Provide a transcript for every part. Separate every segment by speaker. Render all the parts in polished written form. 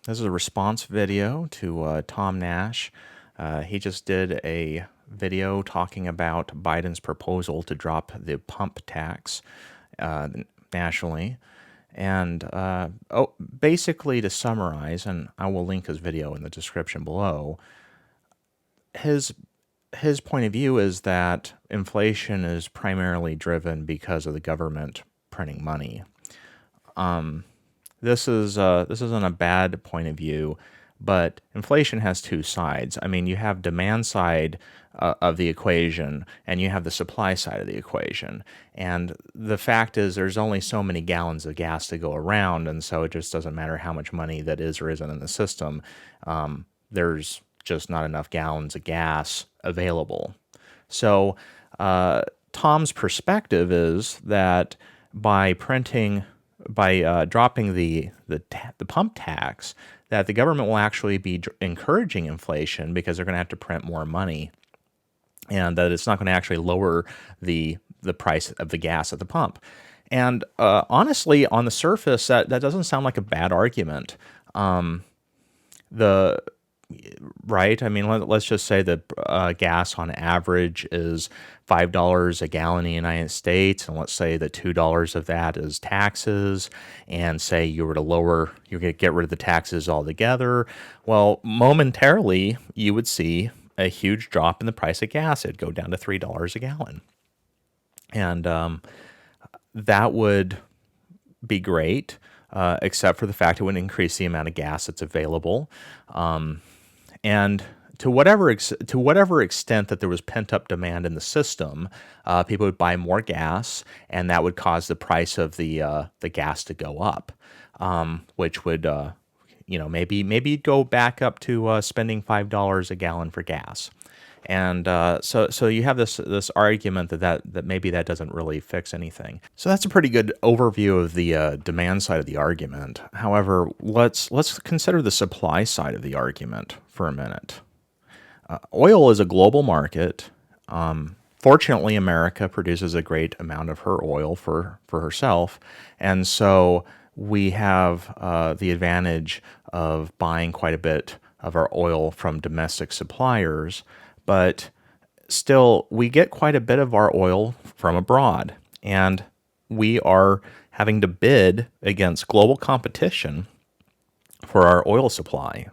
Speaker 1: This is a response video to Tom Nash. He just did a video talking about Biden's proposal to drop the pump tax nationally. And basically, to summarize, and I will link his video in the description below, his point of view is that inflation is primarily driven because of the government printing money. This isn't a bad point of view, but inflation has two sides. I mean, you have demand side of the equation, and you have the supply side of the equation. And the fact is, there's only so many gallons of gas to go around, and so it just doesn't matter how much money that is or isn't in the system. There's just not enough gallons of gas available. So Tom's perspective is that by dropping the pump tax, that the government will actually be encouraging inflation because they're going to have to print more money, and that it's not going to actually lower the price of the gas at the pump. And honestly, on the surface, that doesn't sound like a bad argument. Right? I mean, let's just say that gas on average is $5 a gallon in the United States, and let's say that $2 of that is taxes, and say you were to get rid of the taxes altogether. Well, momentarily, you would see a huge drop in the price of gas. It'd go down to $3 a gallon. And that would be great, except for the fact it would increase the amount of gas that's available. And to whatever extent that there was pent-up demand in the system, people would buy more gas, and that would cause the price of the gas to go up, which would maybe go back up to spending $5 a gallon for gas. And so you have this argument that maybe that doesn't really fix anything. So that's a pretty good overview of the demand side of the argument. However, let's consider the supply side of the argument for a minute. Oil is a global market. Fortunately, America produces a great amount of her oil for herself, and so we have the advantage of buying quite a bit of our oil from domestic suppliers. But still, we get quite a bit of our oil from abroad, and we are having to bid against global competition for our oil supply.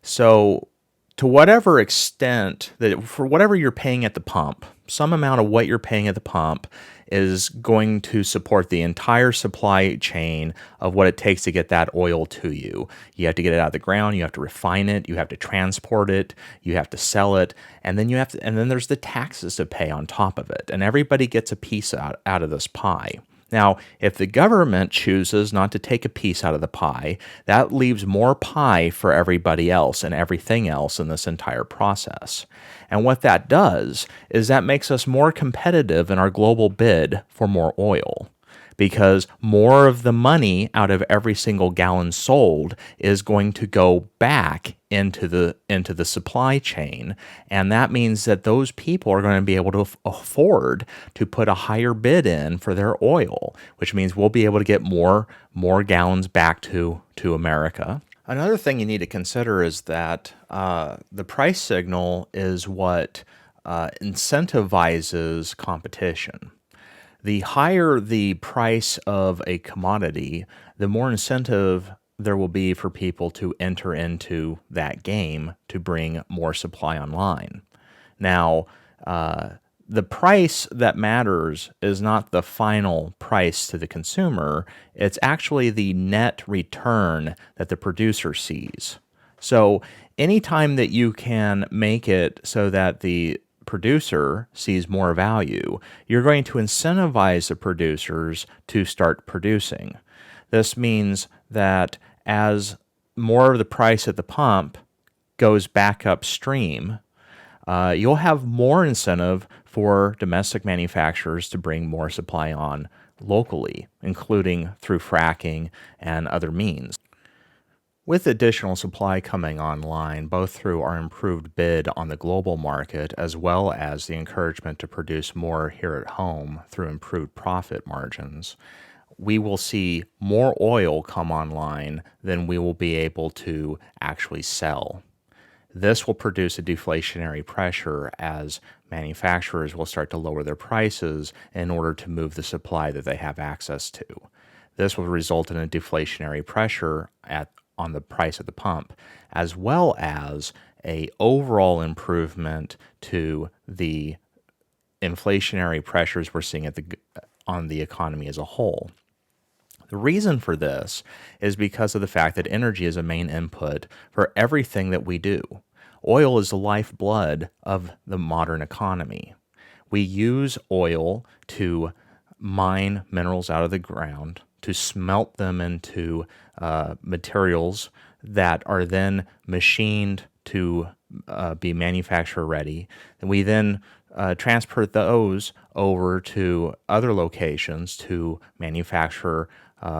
Speaker 1: So to whatever extent for whatever you're paying at the pump, some amount of what you're paying at the pump is going to support the entire supply chain of what it takes to get that oil to you. You have to get it out of the ground, you have to refine it, you have to transport it, you have to sell it, and then there's the taxes to pay on top of it. And everybody gets a piece out of this pie. Now, if the government chooses not to take a piece out of the pie, that leaves more pie for everybody else and everything else in this entire process. And what that does is that makes us more competitive in our global bid for more oil, because more of the money out of every single gallon sold is going to go back into the supply chain, and that means that those people are going to be able to afford to put a higher bid in for their oil, which means we'll be able to get more gallons back to America. Another thing you need to consider is that the price signal is what incentivizes competition. The higher the price of a commodity, the more incentive there will be for people to enter into that game to bring more supply online. Now, the price that matters is not the final price to the consumer, it's actually the net return that the producer sees. So anytime that you can make it so that the producer sees more value, you're going to incentivize the producers to start producing. This means that as more of the price at the pump goes back upstream, you'll have more incentive for domestic manufacturers to bring more supply on locally, including through fracking and other means. With additional supply coming online, both through our improved bid on the global market as well as the encouragement to produce more here at home through improved profit margins, we will see more oil come online than we will be able to actually sell. This will produce a deflationary pressure as manufacturers will start to lower their prices in order to move the supply that they have access to. This will result in a deflationary pressure on the price at the pump, as well as a overall improvement to the inflationary pressures we're seeing on the economy as a whole. The reason for this is because of the fact that energy is a main input for everything that we do. Oil is the lifeblood of the modern economy. We use oil to mine minerals out of the ground, to smelt them into materials that are then machined to be manufacturer ready. And we then transport those over to other locations to manufacture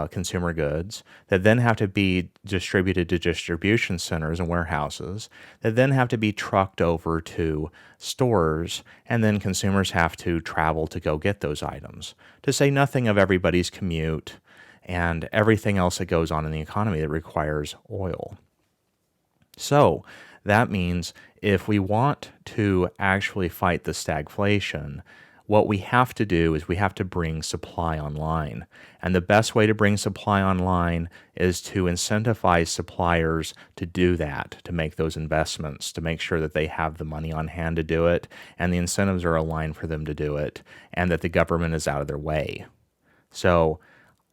Speaker 1: consumer goods that then have to be distributed to distribution centers and warehouses that then have to be trucked over to stores, and then consumers have to travel to go get those items, to say nothing of everybody's commute and everything else that goes on in the economy that requires oil. So that means if we want to actually fight the stagflation, what we have to do is we have to bring supply online. And the best way to bring supply online is to incentivize suppliers to do that, to make those investments, to make sure that they have the money on hand to do it, and the incentives are aligned for them to do it, and that the government is out of their way. So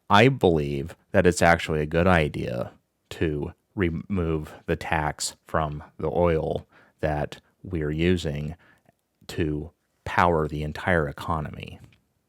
Speaker 1: I believe that it's actually a good idea to remove the tax from the oil that we're using to power the entire economy.